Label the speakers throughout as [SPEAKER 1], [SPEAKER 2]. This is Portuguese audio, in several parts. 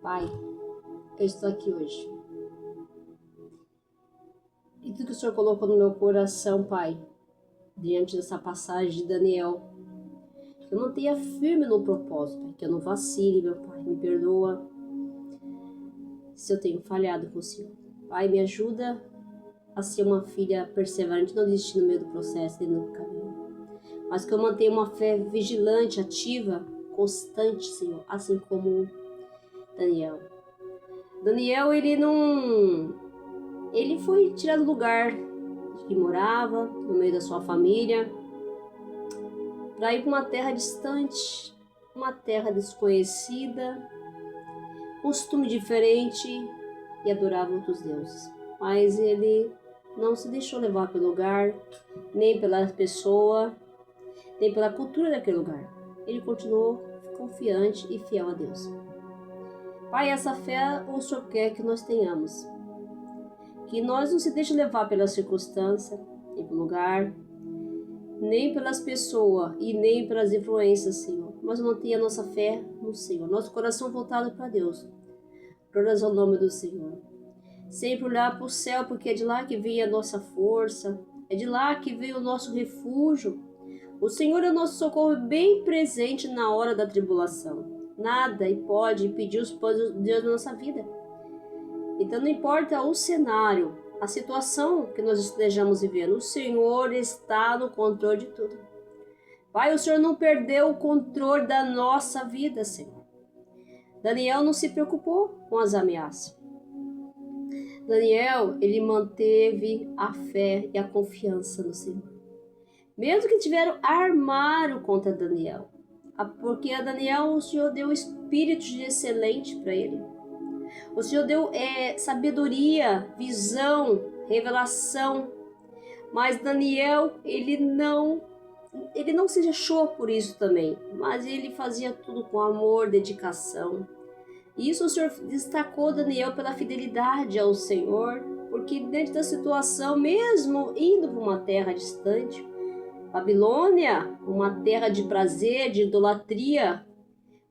[SPEAKER 1] Pai, eu estou aqui hoje. E tudo que o Senhor colocou no meu coração, Pai, diante dessa passagem de Daniel, que eu mantenha firme no propósito, Pai, que eu não vacile, meu Pai, me perdoa se eu tenho falhado com o Senhor. Pai, me ajuda a ser uma filha perseverante, não desistir no meio do processo e no caminho, mas que eu mantenha uma fé vigilante, ativa, constante, Senhor, assim como Daniel. Daniel, ele foi tirado do lugar que morava, no meio da sua família, para ir para uma terra distante, uma terra desconhecida, costume diferente, e adorava outros deuses. Mas ele não se deixou levar pelo lugar, nem pela pessoa, nem pela cultura daquele lugar. Ele continuou confiante e fiel a Deus. Pai, essa fé o Senhor quer que nós tenhamos. Que nós não se deixemos levar pela circunstância, nem pelo lugar, nem pelas pessoas e nem pelas influências, Senhor. Mas mantenha a nossa fé no Senhor, nosso coração voltado para Deus. Glórias ao nome do Senhor. Sempre olhar para o céu, porque é de lá que vem a nossa força, é de lá que vem o nosso refúgio. O Senhor é o nosso socorro bem presente na hora da tribulação. Nada pode impedir os planos de Deus na nossa vida. Então não importa o cenário, a situação que nós estejamos vivendo, o Senhor está no controle de tudo. Pai, o Senhor não perdeu o controle da nossa vida, Senhor. Daniel não se preocupou com as ameaças. Daniel, ele manteve a fé e a confiança no Senhor. Mesmo que tiveram armário contra Daniel, porque a Daniel o Senhor deu espírito de excelente para ele. O Senhor deu sabedoria, visão, revelação. Mas Daniel, ele não se deixou por isso também. Mas ele fazia tudo com amor, dedicação. E isso o Senhor destacou Daniel pela fidelidade ao Senhor. Porque dentro da situação, mesmo indo para uma terra distante, Babilônia, uma terra de prazer, de idolatria,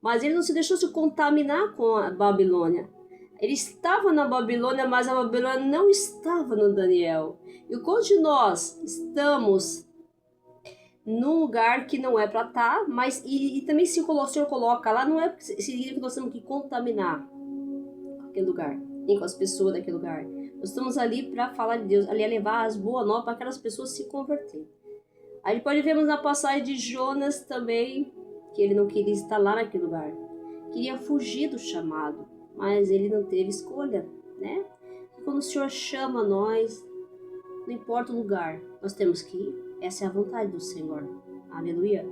[SPEAKER 1] mas ele não se deixou se contaminar com a Babilônia. Ele estava na Babilônia, mas a Babilônia não estava no Daniel. E quando nós estamos num lugar que não é para estar, mas e também se o Senhor coloca lá, não é significa que nós temos que contaminar aquele lugar, nem com as pessoas daquele lugar. Nós estamos ali para falar de Deus, ali a levar as boas novas para aquelas pessoas se converterem. A gente pode ver na passagem de Jonas também, que ele não queria estar lá naquele lugar. Queria fugir do chamado, mas ele não teve escolha, né? E quando o Senhor chama nós, não importa o lugar, nós temos que ir. Essa é a vontade do Senhor. Aleluia.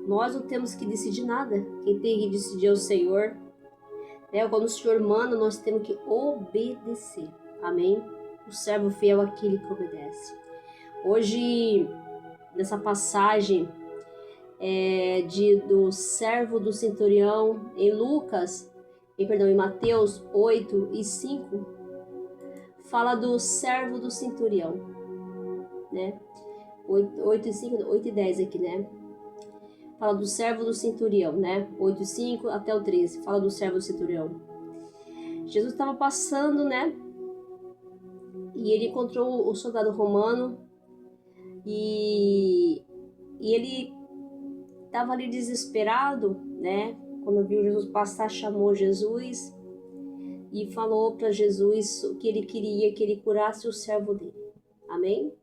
[SPEAKER 1] Nós não temos que decidir nada. Quem tem que decidir é o Senhor. Quando o Senhor manda, nós temos que obedecer. Amém? O servo fiel é aquele que obedece. Hoje, nessa passagem do servo do centurião em em Mateus 8 e 5, fala do servo do centurião, né? 8 e 5, 8 e 10 aqui, né? Fala do servo do centurião, né? 8 e 5 até o 13, fala do servo do centurião. Jesus estava passando, né? E ele encontrou o soldado romano e ele estava ali desesperado, né? Quando viu Jesus passar, chamou Jesus e falou para Jesus o que ele queria, que ele curasse o servo dele. Amém?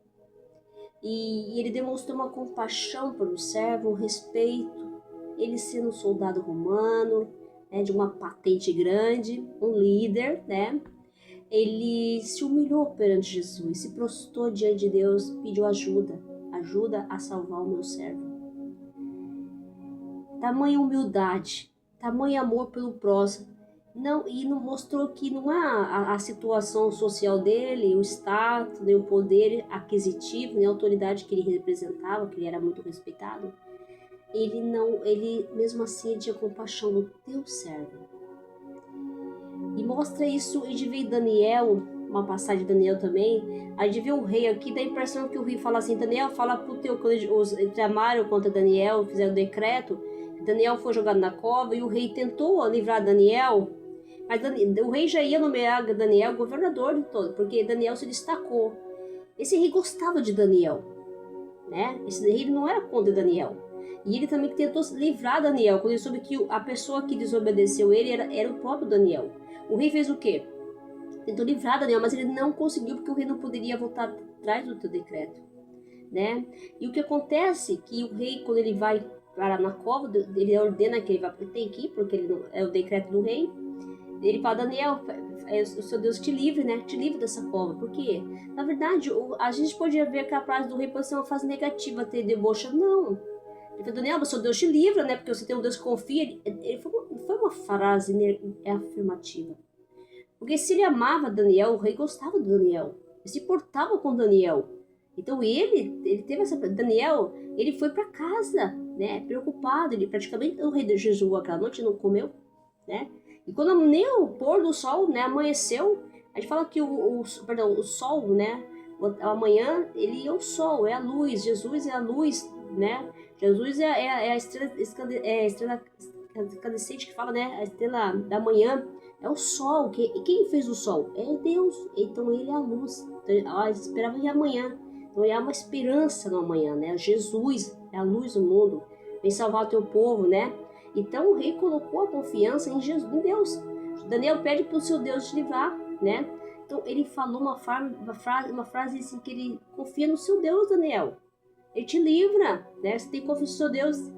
[SPEAKER 1] E ele demonstrou uma compaixão pelo servo, um respeito. Ele sendo um soldado romano, né, de uma patente grande, um líder, né? Ele se humilhou perante Jesus, se prostrou diante de Deus, pediu ajuda a salvar o meu servo. Tamanha humildade, tamanho amor pelo próximo. Não mostrou que não é a situação social dele, o status, nem o poder aquisitivo, nem a autoridade que ele representava, que ele era muito respeitado. Ele mesmo assim ele tinha compaixão do teu servo. E mostra isso, a gente vê Daniel, uma passagem de Daniel também, a gente vê o rei aqui, dá a impressão que o rei fala assim, Daniel, fala pro teu, quando os tramaram contra Daniel, fizeram o decreto, Daniel foi jogado na cova e o rei tentou livrar Daniel, Mas o rei já ia nomear Daniel governador de todo, porque Daniel se destacou. Esse rei gostava de Daniel, né? Esse rei não era contra Daniel. E ele também tentou livrar Daniel, quando ele soube que a pessoa que desobedeceu ele era o próprio Daniel. O rei fez o quê? Tentou livrar Daniel, mas ele não conseguiu, porque o rei não poderia voltar atrás do teu decreto, né? E o que acontece que o rei, quando ele vai para na cova, ele ordena que ele tem que ir, porque ele não, é o decreto do rei. Ele fala: Daniel, o seu Deus te livre, né? Te livre dessa cova. Por quê? Na verdade, a gente pode ver que a frase do rei pode ser uma frase negativa, ter debocha. Não. Ele falou: Daniel, o seu Deus te livra, né? Porque você tem um Deus que confia. Foi uma frase afirmativa. Porque se ele amava Daniel, o rei gostava de Daniel. Ele se portava com Daniel. Então ele teve essa... Daniel, ele foi para casa, né? Preocupado. Ele praticamente... O rei de jejuou aquela noite, não comeu, né? E quando nem o pôr do sol, né, amanheceu, a gente fala que o sol, né, amanhã ele é o sol, é a luz, Jesus é a luz, né, Jesus é a estrela escandescente que fala, né, a estrela da manhã, é o sol. E quem fez o sol? É Deus, então ele é a luz. Então, esperava que amanhã, então há uma esperança no amanhã, né, Jesus é a luz do mundo, vem salvar o teu povo, né. Então o rei colocou a confiança em Jesus, em Deus. Daniel pede para o seu Deus te livrar, né? Então ele falou uma frase assim, que ele confia no seu Deus, Daniel. Ele te livra, né? Você tem que confiar no seu Deus.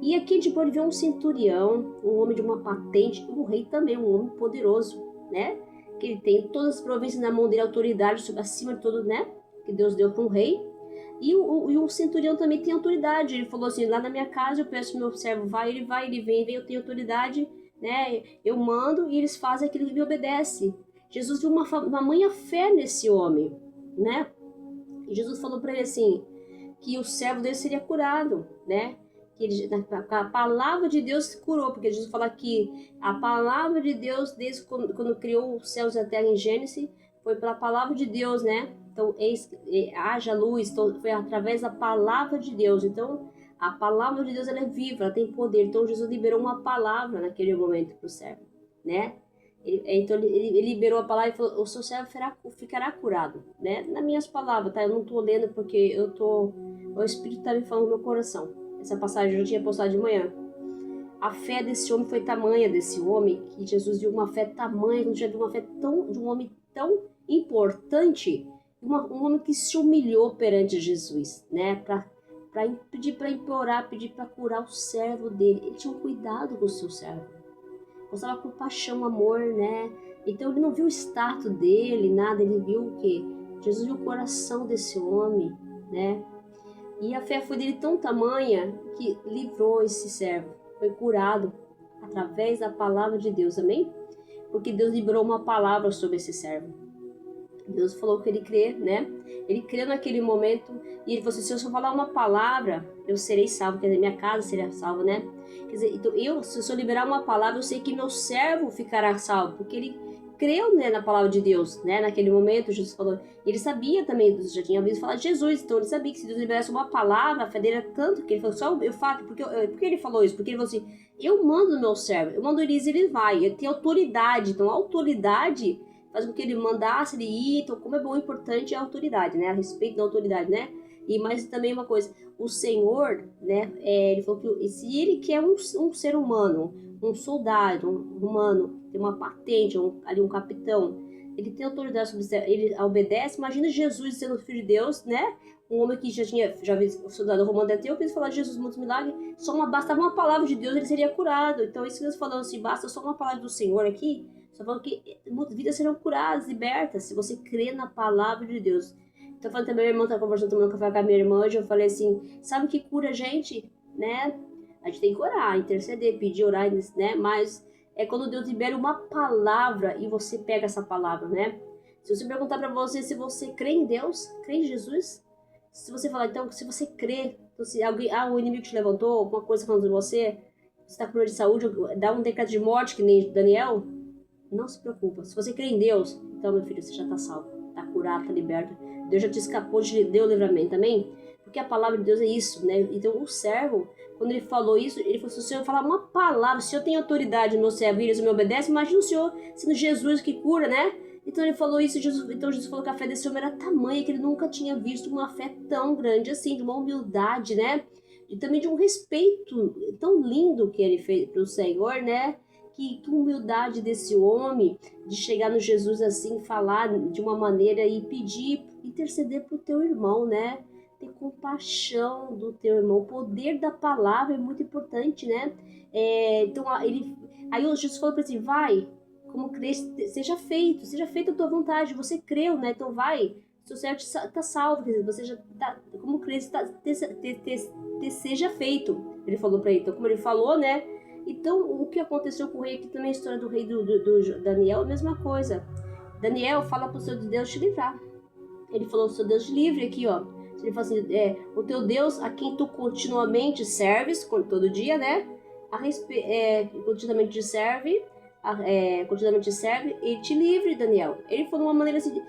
[SPEAKER 1] E aqui a gente pode ver um centurião, um homem de uma patente, e um rei também, um homem poderoso, né? Que ele tem todas as províncias na mão dele, autoridade acima de tudo, né? Que Deus deu para um rei. E o centurião também tem autoridade. Ele falou assim: lá na minha casa eu peço que meu servo ele vai, ele vem, eu tenho autoridade, né? Eu mando e eles fazem aquilo que me obedece. Jesus viu uma manha fé nesse homem, né? E Jesus falou para ele assim, que o servo dele seria curado, né? Que a palavra de Deus curou, porque Jesus fala que a palavra de Deus, desde quando criou os céus e a terra em Gênesis, foi pela palavra de Deus, né? Então, haja luz, então, foi através da palavra de Deus. Então, a palavra de Deus, ela é viva, ela tem poder. Então, Jesus liberou uma palavra naquele momento para o servo, né? Então, ele liberou a palavra e falou: o seu servo ficará curado, né? Nas minhas palavras, tá? Eu não estou lendo porque o Espírito está me falando no meu coração. Essa passagem eu tinha postado de manhã. A fé desse homem foi tamanha, desse homem, que Jesus viu uma fé tamanha, que viu uma fé de um homem tão importante, um homem que se humilhou perante Jesus, né, para pedir, para implorar, pedir para curar o servo dele. Ele tinha um cuidado com o seu servo, mostrava compaixão, amor, né? Então ele não viu o status dele, nada, ele viu o quê? Jesus viu o coração desse homem, né? E a fé foi dele tão tamanha que livrou esse servo, foi curado através da palavra de Deus, amém? Porque Deus liberou uma palavra sobre esse servo. Deus falou que ele crê, né? Ele creu naquele momento e ele falou assim: se eu só falar uma palavra, eu serei salvo, quer dizer, minha casa será salva, né? Quer dizer, então se eu liberar uma palavra, eu sei que meu servo ficará salvo, porque ele creu, né, na palavra de Deus, né? Naquele momento, Jesus falou, ele sabia também, já tinha ouvido falar de Jesus, então ele sabia que se Deus liberasse uma palavra, a fé dele era tanto que ele falou: só eu falo, porque ele falou isso? Porque ele falou assim: eu mando no meu servo, eu mando ele vai, ele tem autoridade, então a autoridade faz com que ele mandasse ele ir. Então, como é bom e importante a autoridade, né? A respeito da autoridade, né? E mais também uma coisa, o Senhor, né? Ele falou que se ele quer um ser humano, um soldado, um humano, tem uma patente, ali um capitão, ele tem autoridade sobre isso, ele obedece. Imagina Jesus sendo filho de Deus, né? Um homem que já viu o soldado romano deve ter ouvido falar de Jesus, muitos milagres. Bastava uma palavra de Deus, ele seria curado. Então, isso que nós falamos assim, basta só uma palavra do Senhor aqui. Só falando que muitas vidas serão curadas, libertas, se você crê na palavra de Deus. Então, falando também, minha irmã tá conversando, tomando café com a minha irmã, hoje eu falei assim: sabe o que cura a gente, né? A gente tem que orar, interceder, pedir, orar, né? Mas é quando Deus libera uma palavra e você pega essa palavra, né? Se você perguntar para você se você crê em Deus, crê em Jesus, se você falar, então, se você crê, então, se alguém, o inimigo te levantou, alguma coisa falando de você está com problema de saúde, dá um decreto de morte, que nem Daniel, não se preocupa. Se você crê em Deus, então, meu filho, você já está salvo, está curado, está liberto. Deus já te escapou, te deu o livramento, amém? porque a palavra de Deus é isso, né? Então o servo, quando ele falou isso, ele falou assim, o Senhor falar uma palavra, o Senhor tem autoridade no meu servo e eles me obedecem, imagina o Senhor sendo Jesus que cura, né? Então ele falou isso, então Jesus falou que a fé desse homem era tamanha que ele nunca tinha visto uma fé tão grande assim, de uma humildade, né? E também de um respeito tão lindo que ele fez para o Senhor, né? Que humildade desse homem de chegar no Jesus assim, falar de uma maneira e pedir, interceder para o teu irmão, né? Ter compaixão do teu irmão. O poder da palavra é muito importante, né? Então aí o Jesus falou para ele, vai, como crê, seja feita a tua vontade. Você creu, né? Então vai, seu servo está salvo, quer dizer, você já está, como crê, seja feito. Ele falou para ele, então como ele falou, né? Então, o que aconteceu com o rei aqui também, a história do rei do Daniel, a mesma coisa. Daniel fala para o seu Deus te livrar. Ele falou, o seu Deus te livre aqui, ó. Ele fala assim, o teu Deus a quem tu continuamente serves, todo dia, né? Continuamente serve, ele te livre, Daniel. Ele falou de uma maneira assim,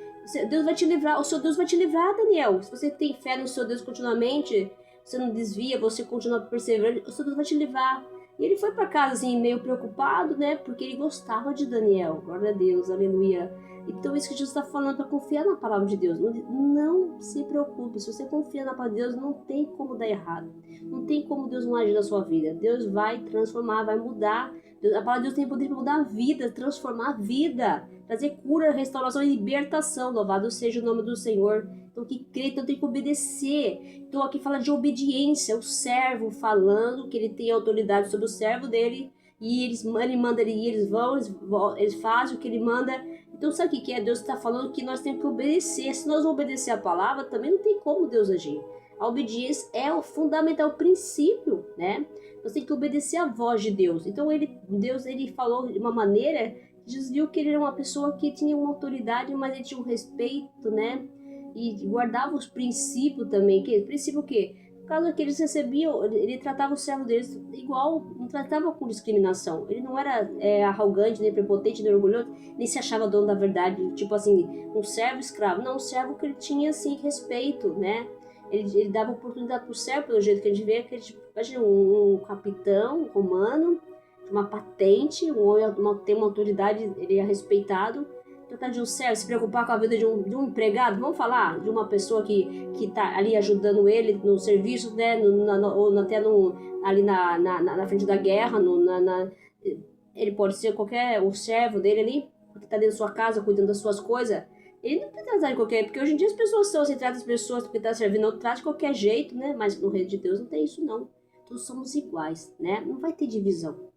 [SPEAKER 1] Deus vai te livrar, o seu Deus vai te livrar, Daniel. Se você tem fé no seu Deus continuamente, você não desvia, você continua perseverando, o seu Deus vai te livrar. E ele foi para casa assim, meio preocupado, né? Porque ele gostava de Daniel. Glória a Deus, aleluia. Então isso que Jesus está falando, para confiar na palavra de Deus. Não se preocupe, se você confia na palavra de Deus, não tem como dar errado. Não tem como Deus não agir na sua vida. Deus vai transformar, vai mudar. A palavra de Deus tem poder para mudar a vida, transformar a vida, trazer cura, restauração e libertação. Louvado seja o nome do Senhor. Então, que crê, então tem que obedecer. Então, aqui fala de obediência. O servo falando que ele tem autoridade sobre o servo dele. E ele manda e eles vão, eles fazem o que ele manda. Então, sabe o que é? Deus está falando que nós temos que obedecer. Se nós não obedecer a palavra, também não tem como Deus agir. A obediência é o fundamental, o princípio, né? Nós temos que obedecer a voz de Deus. Então, Deus falou de uma maneira que Jesus viu que ele era uma pessoa que tinha uma autoridade, mas ele tinha um respeito, né? E guardava os princípios também. Princípio o quê? Por causa que eles recebiam, ele tratava o servo deles igual, não tratava com discriminação. Ele não era arrogante, nem prepotente, nem orgulhoso, nem se achava dono da verdade. Tipo assim, um servo escravo. Não, um servo que ele tinha, assim, respeito, né? Ele dava oportunidade pro servo, pelo jeito que a gente vê, que imagina um capitão romano, uma patente, tem uma autoridade, ele é respeitado. Tratar de um servo, se preocupar com a vida de um empregado, vamos falar de uma pessoa que tá ali ajudando ele no serviço, né, ou até ali na frente da guerra, ele pode ser o servo dele ali, que está dentro da sua casa, cuidando das suas coisas. Ele não precisa tratar de qualquer, porque hoje em dia as pessoas são assim, tratam as pessoas porque está servindo, não trata de qualquer jeito, né, mas no reino de Deus não tem isso não, todos somos iguais, né, não vai ter divisão.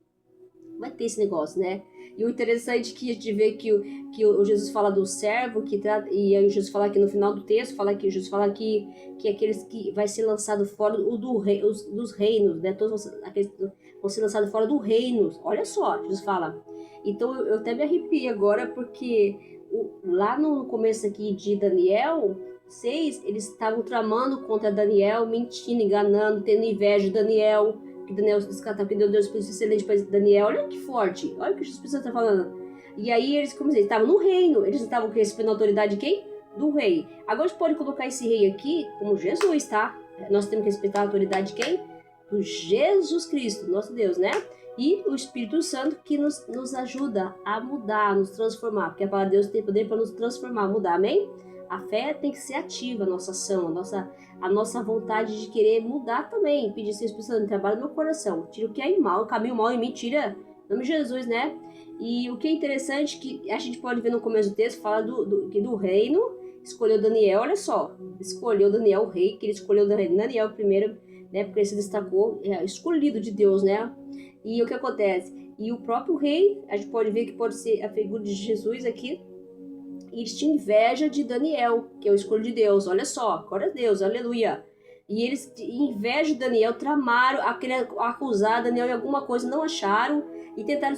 [SPEAKER 1] Vai ter esse negócio, né? E o interessante que a gente vê que o Jesus fala do servo, e aí o Jesus fala aqui no final do texto, Jesus fala que aqueles que vai ser lançado fora dos reinos, né? Todos aqueles vão ser lançados fora do reino. Olha só, Jesus fala. Então eu até me arrepio agora, porque lá no começo aqui de Daniel 6, eles estavam tramando contra Daniel, mentindo, enganando, tendo inveja de Daniel, que Daniel se descartava, que Deus fez excelente para Daniel. Olha que forte, olha o que o Espírito Santo está falando. E aí eles, como eles estavam no reino, eles estavam respeitando a autoridade de quem? Do rei. Agora a gente pode colocar esse rei aqui como Jesus, tá? Nós temos que respeitar a autoridade de quem? Do Jesus Cristo, nosso Deus, né? E o Espírito Santo que nos ajuda a mudar, a nos transformar, porque a palavra de Deus tem poder para nos transformar, mudar, amém? A fé tem que ser ativa, a nossa ação, a nossa vontade de querer mudar também. Pedir seu Espírito Santo, trabalha no meu coração. Tira o que é mal, o caminho mal em mim, tira. Em nome de Jesus, né? E o que é interessante, que a gente pode ver no começo do texto, fala do reino, escolheu Daniel, olha só. Escolheu Daniel, o rei, que ele escolheu Daniel primeiro, né? Porque ele se destacou, escolhido de Deus, né? E o que acontece? E o próprio rei, a gente pode ver que pode ser a figura de Jesus aqui, e eles tinham inveja de Daniel, que é o escolhido de Deus. Olha só, glória a Deus, aleluia. E eles, inveja de Daniel, tramaram a querer acusar Daniel de alguma coisa, não acharam, e tentaram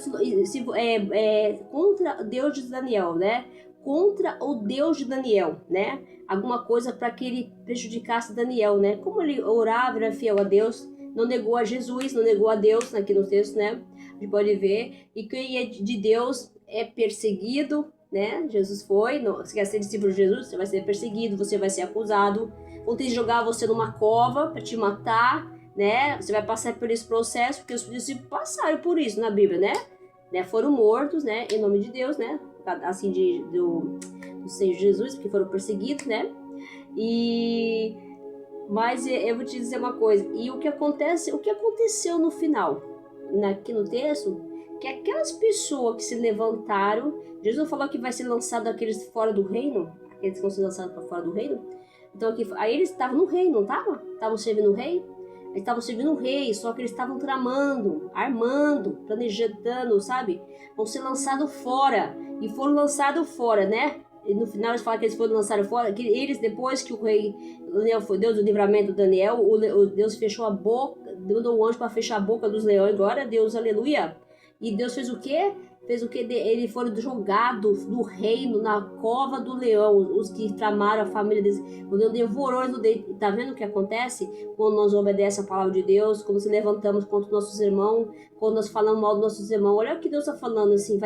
[SPEAKER 1] contra o Deus de Daniel, né? Contra o Deus de Daniel, né? Alguma coisa para que ele prejudicasse Daniel, né? Como ele orava, era fiel a Deus, não negou a Jesus, não negou a Deus, aqui no texto, né? A gente pode ver. E quem é de Deus é perseguido, né? Jesus foi, se quer ser discípulo de Jesus, você vai ser perseguido, você vai ser acusado, vão ter que jogar você numa cova para te matar, né? Você vai passar por esse processo, porque os discípulos passaram por isso na Bíblia, né? Foram mortos, né? Em nome de Deus, né? Assim, do Senhor Jesus, porque foram perseguidos, né? Mas eu vou te dizer uma coisa, e o que aconteceu no final, aqui no texto, que aquelas pessoas que se levantaram, Jesus falou que vai ser lançado aqueles fora do reino, aqueles que vão ser lançados para fora do reino. Então aí eles estavam no reino, não estavam? Estavam servindo o rei? Eles estavam servindo o rei, só que eles estavam tramando, armando, planejando, sabe? Vão ser lançados fora, e foram lançados fora, né? E no final eles falam que eles foram lançados fora, que eles, depois que o rei Daniel foi Deus do livramento do Daniel, o Deus fechou a boca, deu um anjo para fechar a boca dos leões, glória a Deus, aleluia. E Deus fez o quê? Eles foram jogados do reino na cova do leão, os que tramaram a família deles. O leão devorou eles. Tá vendo o que acontece? Quando nós obedecemos a palavra de Deus, quando nos levantamos contra os nossos irmãos, quando nós falamos mal dos nossos irmãos. Olha o que Deus está falando, assim,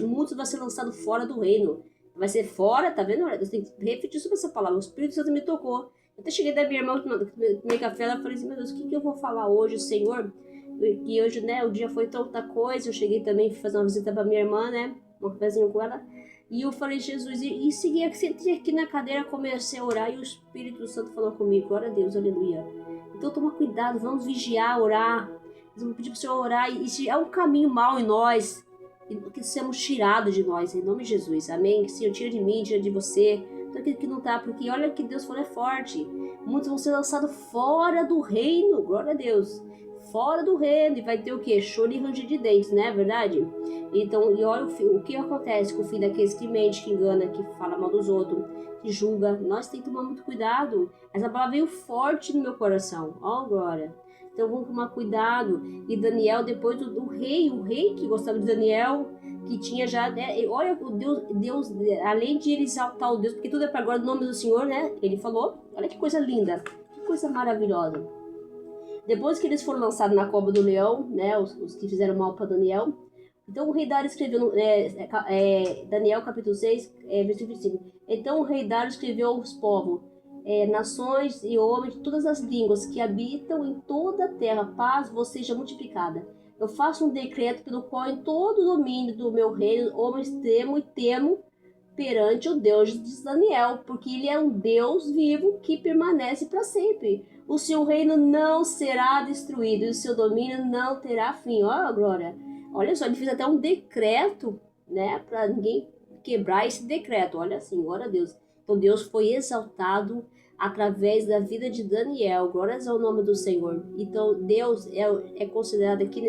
[SPEAKER 1] muitos vão ser lançados fora do reino. Vai ser fora, tá vendo? Deus tem que repetir sobre essa palavra. O Espírito Santo me tocou. Eu até cheguei da minha irmã, tomei café, ela falei assim, meu Deus, o que eu vou falar hoje, Senhor? E hoje, né, o dia foi tanta coisa, eu cheguei também a fazer uma visita pra minha irmã, né, um cafezinho com ela, e eu falei, Jesus, e segui, sentei aqui na cadeira, comecei a orar, e o Espírito Santo falou comigo, glória a Deus, aleluia. Então toma cuidado, vamos vigiar, orar, vamos pedir pro Senhor orar, e se é um caminho mal em nós, que sejamos tirados de nós, em nome de Jesus, amém? Que Senhor tira de mim, tira de você, tudo aquilo que não tá, porque olha que Deus falou, é forte, muitos vão ser lançados fora do reino, glória a Deus, fora do reino, e vai ter o que? Choro e ranger de dentes, não é verdade? Então, e olha o que acontece com o filho daqueles que mente, que engana, que fala mal dos outros, que julga. Nós temos que tomar muito cuidado. Essa palavra veio forte no meu coração, ó glória. Então vamos tomar cuidado. E Daniel, depois do rei, o rei que gostava de Daniel, que tinha já, né, olha o Deus, além de ele exaltar o Deus, porque tudo é para agora do nome do Senhor, né? Ele falou, olha que coisa linda, que coisa maravilhosa. Depois que eles foram lançados na cova do leão, né, os que fizeram mal para Daniel, então o rei Dário escreveu, Daniel capítulo 6, versículo 5. Então o rei Dário escreveu aos povos, nações e homens de todas as línguas que habitam em toda a terra, paz vos seja multiplicada. Eu faço um decreto pelo qual em todo o domínio do meu reino, homens temo perante o Deus de Daniel, porque ele é um Deus vivo que permanece para sempre. O seu reino não será destruído e o seu domínio não terá fim. Olha a glória. Olha só, ele fez até um decreto, né, para ninguém quebrar esse decreto. Olha assim, glória a Deus. Então Deus foi exaltado através da vida de Daniel. Glórias ao nome do Senhor. Então Deus é considerado aqui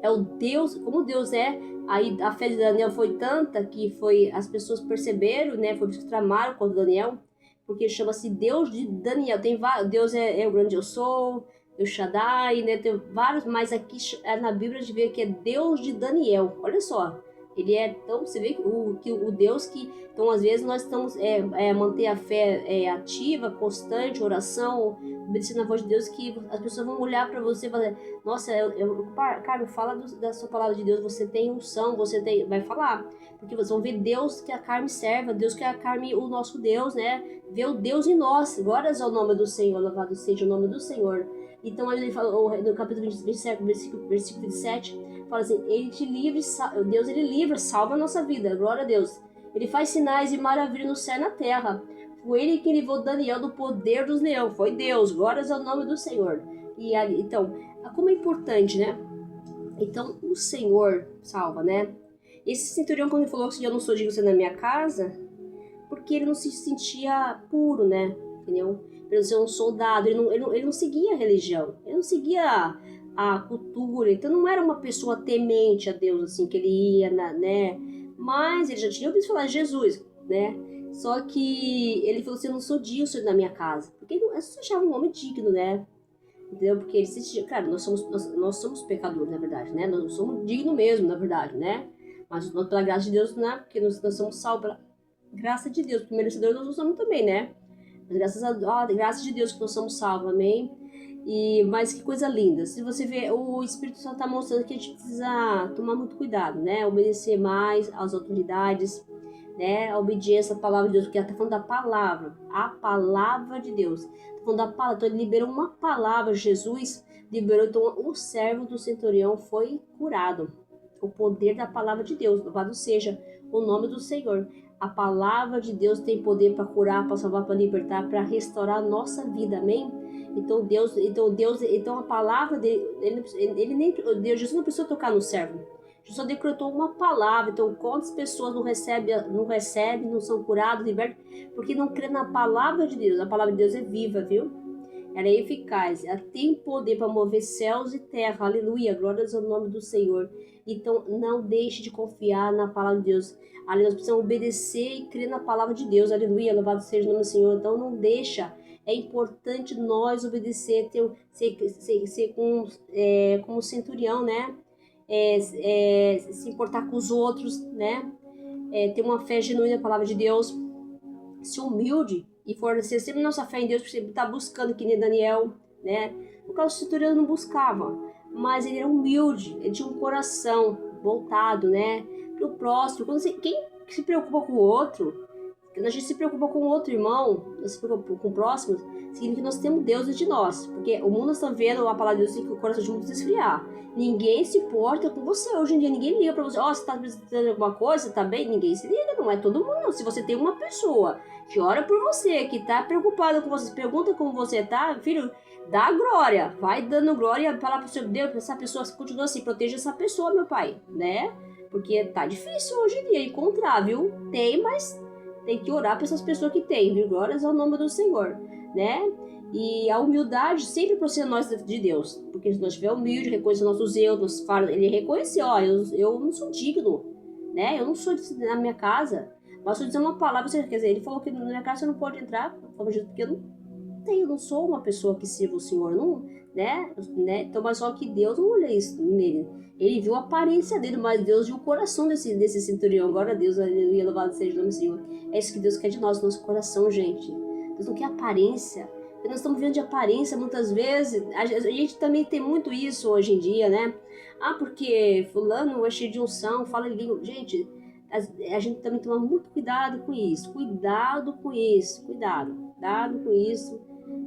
[SPEAKER 1] é o Deus, como Deus é. Aí a fé de Daniel foi tanta que as pessoas perceberam, né, foi isso que tramaram contra Daniel, porque chama-se Deus de Daniel. Tem vários, Deus é o grande eu sou, o Shaddai, né, tem vários, mas aqui na Bíblia a gente vê que é Deus de Daniel. Olha só, ele é tão, você vê o Deus que, então às vezes nós estamos manter a fé ativa, constante, oração, obedecendo a voz de Deus, que as pessoas vão olhar para você e falar, nossa, Carmen, fala da sua palavra de Deus, você tem unção, vai falar, porque vocês vão ver Deus que a Carmen serve, Deus que a Carmen, o nosso Deus, né, vê o Deus em nós, glórias ao nome do Senhor, louvado seja o nome do Senhor. Então ele fala, no capítulo 27, versículo 27, fala assim, ele te livre, Deus ele livra, salva a nossa vida, glória a Deus. Ele faz sinais e maravilhas no céu e na terra. Foi ele que livrou Daniel do poder dos leões, foi Deus, glórias ao nome do Senhor. E então, como é importante, né? Então, o Senhor salva, né? Esse centurião, quando ele falou que eu não sou digno de ser na minha casa, porque ele não se sentia puro, né? Entendeu? Ele ser um soldado, ele não seguia a religião, ele não seguia a cultura, então não era uma pessoa temente a Deus, assim, que ele ia, né? Mas ele já tinha ouvido falar de Jesus, né? Só que ele falou assim, eu não sou digno na minha casa, porque ele se achava um homem digno, né? Entendeu? Porque ele se sentia, claro, nós somos pecadores, na verdade, né? Nós somos dignos mesmo, na verdade, né? Mas pela graça de Deus, né? Porque nós somos salvos pela graça de Deus, porque merecedores nós não somos também, né? Mas graças de Deus que nós somos salvos, amém? Mas que coisa linda. Se você vê, o Espírito Santo está mostrando que a gente precisa tomar muito cuidado, né? Obedecer mais às autoridades, né? A obediência à palavra de Deus, porque ela está falando da palavra, a palavra de Deus. Está falando da palavra, então ele liberou uma palavra, Jesus liberou, então o servo do centurião foi curado. O poder da palavra de Deus, louvado seja o nome do Senhor. A palavra de Deus tem poder para curar, para salvar, para libertar, para restaurar a nossa vida, amém? Então a palavra dele, Jesus não precisou tocar no servo. Jesus só decretou uma palavra. Então, quantas pessoas não recebem, não são curadas, libertas, porque não crê na palavra de Deus? A palavra de Deus é viva, viu? Ela é eficaz, ela tem poder para mover céus e terra, aleluia, glórias ao nome do Senhor. Então não deixe de confiar na palavra de Deus, ali nós precisamos obedecer e crer na palavra de Deus, aleluia, louvado seja o nome do Senhor. Então não deixa, é importante nós obedecer, ser como o centurião, né? Se importar com os outros, né? Ter uma fé genuína na palavra de Deus, se humilde e fornecer sempre nossa fé em Deus, porque ele está buscando, que nem Daniel, né? No caso, o centurião não buscava, mas ele era humilde, ele tinha um coração voltado, né, para o próximo. Quem se preocupa com o outro, quando a gente se preocupa com o outro irmão, se preocupa com o próximo, significa que nós temos Deus dentro de nós, porque o mundo está vendo a palavra de Deus que o coração de muitos esfriar. Ninguém se importa com você hoje em dia, ninguém liga para você. Você está precisando de alguma coisa, tá bem? Ninguém se liga, não é todo mundo não. Se você tem uma pessoa que ora por você, que está preocupada com você, pergunta como você tá, filho, dá glória, vai dando glória, falar pro seu Deus, essa pessoa continua assim, proteja essa pessoa, meu pai, né? Porque tá difícil hoje em dia encontrar, viu? Tem, mas tem que orar para essas pessoas que tem, viu? Glórias ao nome do Senhor, né? E a humildade sempre aproxima nós de Deus, porque se nós estiver humilde, reconhecer nossos erros, ele reconheceu, ó, eu não sou digno, né? Eu não sou na minha casa, mas só dizer uma palavra, quer dizer, ele falou que na minha casa você não pode entrar, porque eu não sou uma pessoa que sirva o Senhor, não, né? Então, mas só que Deus não olha isso nele. Ele viu a aparência dele, mas Deus viu o coração desse centurião. Glória a Deus, aleluia, louvado seja o nome do Senhor. É isso que Deus quer de nós, nosso coração, gente. Deus não quer aparência. Nós estamos vivendo de aparência muitas vezes. A gente também tem muito isso hoje em dia, né? Ah, porque fulano é cheio de unção, fala em língua. Gente, a gente também toma muito cuidado com isso. Cuidado com isso. Cuidado com isso.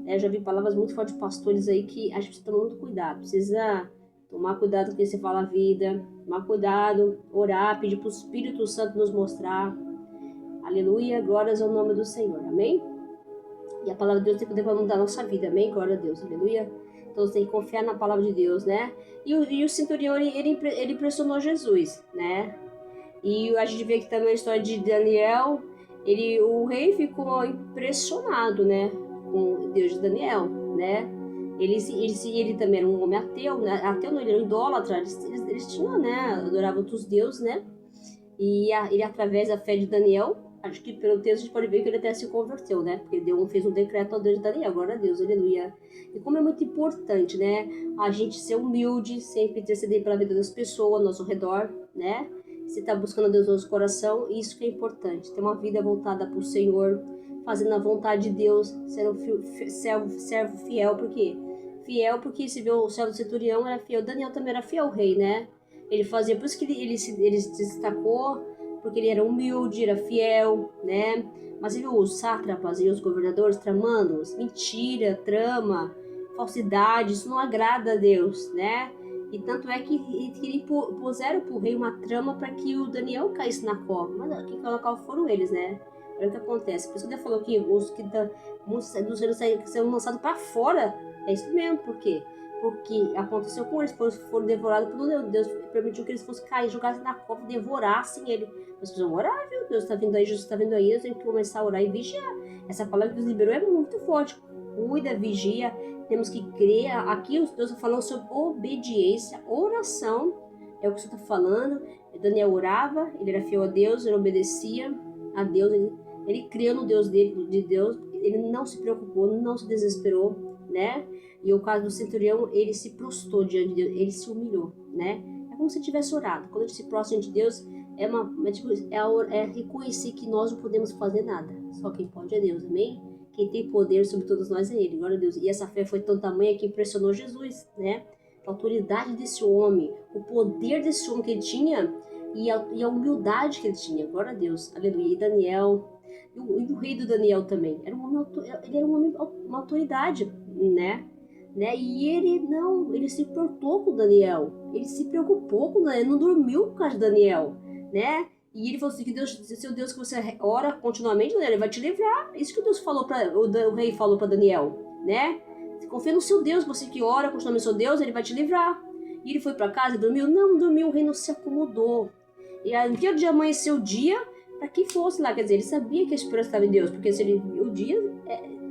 [SPEAKER 1] Já vi palavras muito fortes de pastores aí que a gente precisa tomar muito cuidado. Precisa tomar cuidado com quem você fala a vida. Tomar cuidado, orar, pedir para o Espírito Santo nos mostrar. Aleluia, glórias ao nome do Senhor. Amém? E a palavra de Deus tem poder para mudar a nossa vida. Amém? Glória a Deus. Aleluia. Então você tem que confiar na palavra de Deus, né? E o centurião, ele impressionou Jesus, né? E a gente vê que também a história de Daniel, o rei ficou impressionado, né? Com o Deus de Daniel, né? Ele também era um homem ateu, né? Ateu não, ele era um idólatra. Eles tinham, né? Adoravam outros deuses, né? E ele, através da fé de Daniel, acho que pelo texto a gente pode ver que ele até se converteu, né? Porque Deus fez um decreto ao Deus de Daniel, glória a Deus, aleluia. E como é muito importante, né? A gente ser humilde, sempre interceder pela vida das pessoas ao nosso redor, né? Você está buscando a Deus no nosso coração, isso que é importante. Ter uma vida voltada para o Senhor, fazendo a vontade de Deus, sendo servo fiel. Por quê? Fiel porque se vê o servo do centurião era fiel. Daniel também era fiel ao rei, né? Ele fazia, por isso que ele se destacou, porque ele era humilde, era fiel, né? Mas você viu os sátrapas e os governadores tramando? Mentira, trama, falsidade, isso não agrada a Deus, né? E tanto é que puseram pro rei uma trama para que o Daniel caísse na cova. Mas quem colocou foram eles, né? Olha o que acontece. Por isso que ele falou que muitos dos reis serão lançados para fora. É isso mesmo, por quê? Porque aconteceu com eles, foram devorados por Deus. Deus permitiu que eles fossem cair, jogassem na cova, devorassem ele. Nós precisamos orar, viu? Deus está vindo aí, Jesus está vindo aí, eu tenho que começar a orar e vigiar. Essa palavra que Deus liberou é muito forte. Cuida, vigia, temos que crer. Aqui Deus está falando sobre obediência, oração, é o que você está falando. Daniel orava, ele era fiel a Deus, ele obedecia a Deus, ele criou no Deus dele, de Deus, ele não se preocupou, não se desesperou, né? E o caso do centurião, ele se prostrou diante de Deus, ele se humilhou, né? É como se tivesse orado. Quando a gente se prostra diante de Deus, é reconhecer que nós não podemos fazer nada. Só quem pode é Deus, amém? Quem tem poder sobre todos nós é Ele, glória a Deus. E essa fé foi tão tamanha que impressionou Jesus, né? A autoridade desse homem, o poder desse homem que ele tinha, e a humildade que ele tinha, glória a Deus, aleluia. E Daniel, e o rei do Daniel também, ele era um homem, uma autoridade, né? E ele se importou com Daniel, ele se preocupou com Daniel, não dormiu por causa de Daniel, né? E ele falou assim, que Deus, seu Deus que você ora continuamente, Daniel, ele vai te livrar. Isso que Deus falou o rei falou para Daniel, né? Você confia no seu Deus, você que ora continuamente no seu Deus, ele vai te livrar. E ele foi para casa e dormiu? Não dormiu, o rei não se acomodou. E aí, no dia amanheceu o dia, para que fosse lá, quer dizer, ele sabia que a esperança estava em Deus, porque se ele o dia,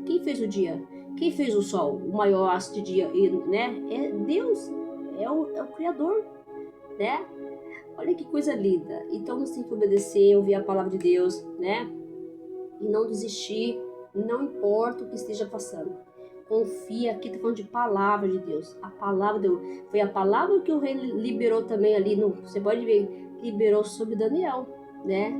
[SPEAKER 1] quem fez o dia? Quem fez o sol, o maior astro de dia, né? É Deus, é o Criador, né? Olha que coisa linda. Então nós temos que obedecer, ouvir a palavra de Deus, né? E não desistir, não importa o que esteja passando. Confia, aqui está falando de palavra de Deus. A palavra de Deus. Foi a palavra que o rei liberou também ali, você pode ver, liberou sobre Daniel, né?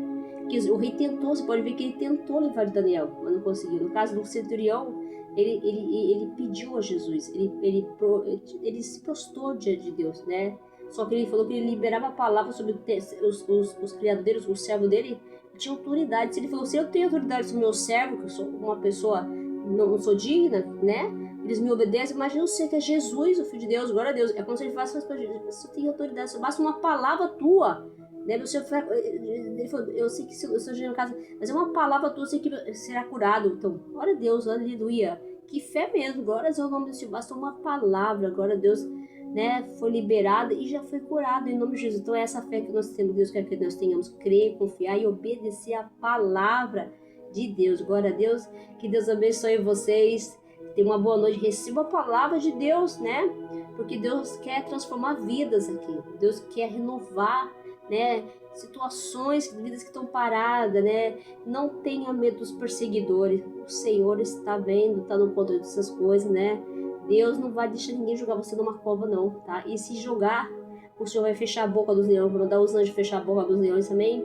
[SPEAKER 1] Que o rei tentou, você pode ver que ele tentou livrar de Daniel, mas não conseguiu. No caso do centurião, ele pediu a Jesus, ele se prostrou diante de Deus, né? Só que ele falou que ele liberava a palavra sobre os criadores, o servo dele tinha autoridade. Se ele falou, se eu tenho autoridade sobre o meu servo, que eu sou uma pessoa, não sou digna, né? Eles me obedecem, imagina você que é Jesus, o Filho de Deus, glória a Deus. É como se ele falasse para Jesus, você tem autoridade, só basta uma palavra tua. Né? Ele falou, eu sei que se eu sou em casa, mas é uma palavra tua, eu sei que será curado. Então, glória a Deus, aleluia. Que fé mesmo, glória a Deus, o nome do Senhor, basta uma palavra, glória a Deus. Né, foi liberada e já foi curado em nome de Jesus. Então é essa fé que nós temos. Deus quer que nós tenhamos crer, confiar e obedecer a palavra de Deus. Glória a Deus, que Deus abençoe vocês. Tenha uma boa noite, receba a palavra de Deus, né? Porque Deus quer transformar vidas aqui. Deus quer renovar, né? Situações, vidas que estão paradas, né? Não tenha medo dos perseguidores. O Senhor está vendo, está no controle dessas coisas, né? Deus não vai deixar ninguém jogar você numa cova, não, tá? E se jogar, o Senhor vai fechar a boca dos leões, vai mandar os anjos fechar a boca dos leões também.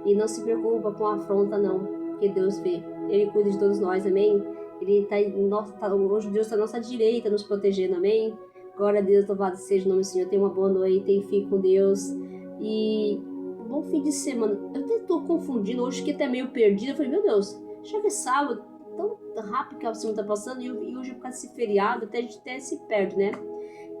[SPEAKER 1] E não se preocupa com a afronta, não, porque Deus vê. Ele cuida de todos nós, amém? Ele hoje Deus está à nossa direita, nos protegendo, amém? Glória a Deus, louvado seja o nome do Senhor. Tenha uma boa noite, fique com Deus. E um bom fim de semana. Eu até estou confundindo hoje, que até meio perdido. Eu falei, meu Deus, já que é sábado, tão rápido que a semana está passando, e hoje por causa desse feriado, a gente até se perde, né?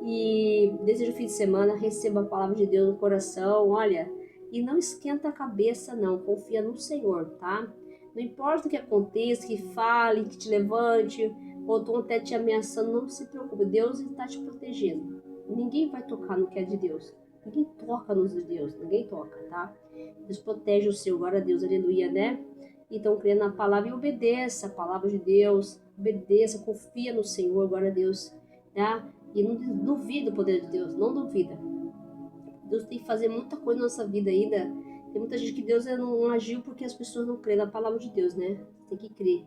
[SPEAKER 1] E desejo o fim de semana, receba a palavra de Deus no coração, olha, e não esquenta a cabeça não, confia no Senhor, tá? Não importa o que aconteça, que fale, que te levante, ou estão até te ameaçando, não se preocupe, Deus está te protegendo. Ninguém vai tocar no que é de Deus. Ninguém toca nos de Deus, ninguém toca, tá? Deus protege o seu, glória a Deus, aleluia, né? Então, creia na palavra e obedeça a palavra de Deus, obedeça, confia no Senhor, glória a Deus, tá? E não duvida do poder de Deus, não duvida. Deus tem que fazer muita coisa na nossa vida ainda. Tem muita gente que Deus não agiu porque as pessoas não creem na palavra de Deus, né? Tem que crer.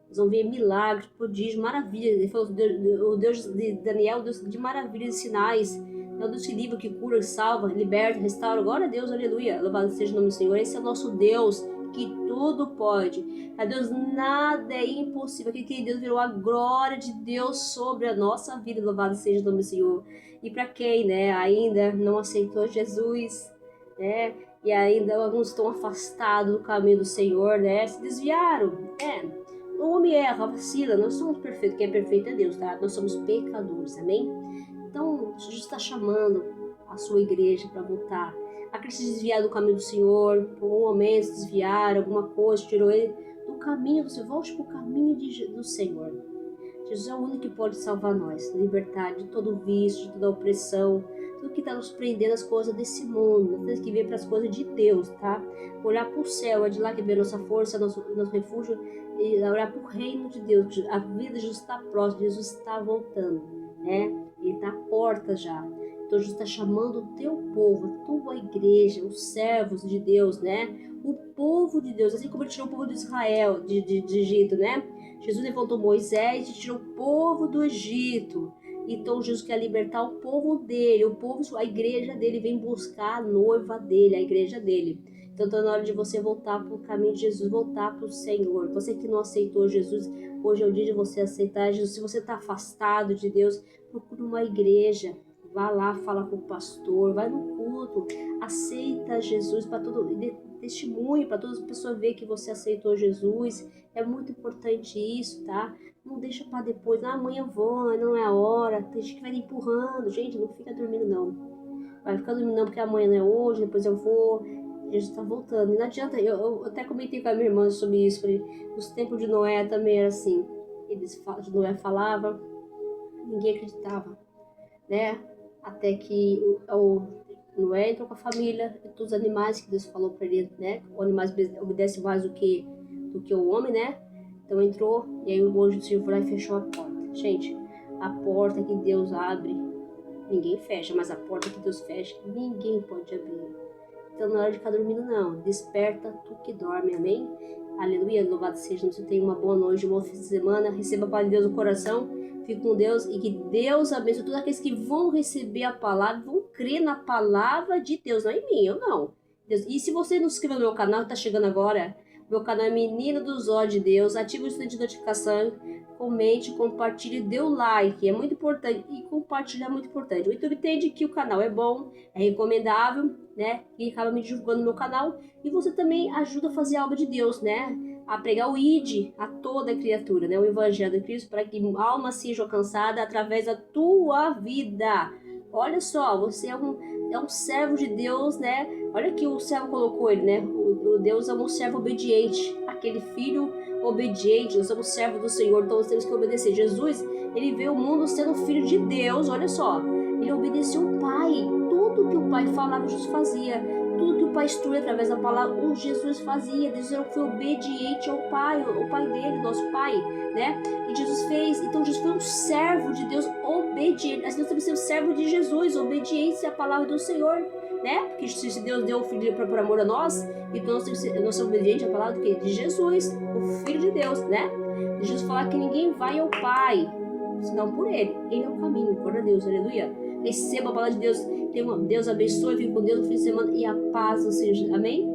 [SPEAKER 1] Eles vão ver milagres, prodígios, maravilhas. Ele falou, o Deus de Daniel, Deus de maravilhas e sinais. É o Deus que livra, que cura, que salva, liberta, restaura. Glória a Deus, aleluia. Louvado seja o nome do Senhor. Esse é o nosso Deus, que tudo pode. A Deus nada é impossível. Aquele Deus virou a glória de Deus sobre a nossa vida. Louvado seja o nome do Senhor. E para quem, né, ainda não aceitou Jesus, né? E ainda alguns estão afastados do caminho do Senhor, né? Se desviaram, O homem erra, vacila, nós somos perfeitos, quem é perfeito é Deus, tá? Nós somos pecadores, amém? Então, Jesus está chamando a sua igreja para voltar. Aqueles que se desviaram do caminho do Senhor, por um momento se desviaram, alguma coisa, tirou ele do caminho do Senhor. Volte para o caminho do Senhor. Jesus é o único que pode salvar nós, libertar de todo vício, de toda opressão, tudo que está nos prendendo as coisas desse mundo. Nós temos que ver para as coisas de Deus, tá? Olhar para o céu, é de lá que vem a nossa força, nosso refúgio, e olhar para o reino de Deus. A vida de Jesus está próxima, Jesus está voltando, né? Ele está à porta já. Então Jesus está chamando o teu povo, a tua igreja, os servos de Deus, né? O povo de Deus, assim como ele tirou o povo de Israel, de Egito, né? Jesus levantou Moisés e tirou o povo do Egito. Então Jesus quer libertar o povo dele, a igreja dele vem buscar a noiva dele, a igreja dele. Então está na hora de você voltar para o caminho de Jesus, voltar para o Senhor. Você que não aceitou Jesus, hoje é o dia de você aceitar Jesus. Se você está afastado de Deus, procure uma igreja. Vá lá, fala com o pastor, vai no culto, aceita Jesus para todo testemunho, para todas as pessoas ver que você aceitou Jesus. É muito importante isso, tá? Não deixa para depois, amanhã eu vou, não é a hora. Tem gente que vai empurrando, gente, não fica dormindo não. Vai ficar dormindo não, porque amanhã não é hoje, depois eu vou. Jesus está voltando. E não adianta, eu até comentei com a minha irmã sobre isso. Falei, os tempos de Noé também era assim. Noé falava, ninguém acreditava, né? Até que o Noé entrou com a família, e todos os animais que Deus falou para ele, né? Os animais obedecem mais do que o homem, né? Então entrou, e aí o anjo do Senhor foi lá e fechou a porta. Gente, a porta que Deus abre, ninguém fecha, mas a porta que Deus fecha, ninguém pode abrir. Então não é hora de ficar dormindo não, desperta tu que dorme, amém? Aleluia, louvado seja, você tenha uma boa noite, um bom fim de semana, receba a paz de Deus no coração, fique com Deus e que Deus abençoe todos aqueles que vão receber a palavra, vão crer na palavra de Deus, não em mim, eu não. Deus. E se você não se inscreveu no meu canal, tá chegando agora, meu canal é Menina dos Olhos de Deus, ative o sininho de notificação, comente, compartilhe, dê o like, é muito importante, e compartilhar é muito importante. O YouTube entende que o canal é bom, é recomendável, né, e acaba me divulgando no meu canal, e você também ajuda a fazer a obra de Deus, né, a pregar o ID a toda criatura, né, o Evangelho de Cristo, para que alma seja alcançada através da tua vida. Olha só, você é um servo de Deus, né, olha que o servo colocou ele, né, o Deus é um servo obediente, aquele filho obediente, nós somos servos do Senhor, então nós temos que obedecer. Jesus, ele veio ao mundo sendo filho de Deus, olha só, ele obedeceu o Pai, tudo que o Pai falava, Jesus fazia, tudo que o Pai instruía através da palavra, o Jesus fazia. Jesus foi obediente ao Pai, o Pai dele, nosso Pai, né? E Jesus fez, então Jesus foi um servo de Deus obediente, assim nós temos que ser um servo de Jesus, obediência à palavra do Senhor, né? Porque se Deus deu o Filho por amor a nós, então nós somos obedientes à palavra do quê? De Jesus, o Filho de Deus, né? Jesus fala que ninguém vai ao Pai, senão por Ele. Ele é o caminho, glória a Deus, aleluia. Receba a palavra de Deus, Deus abençoe, fique com Deus no fim de semana e a paz do Senhor, amém?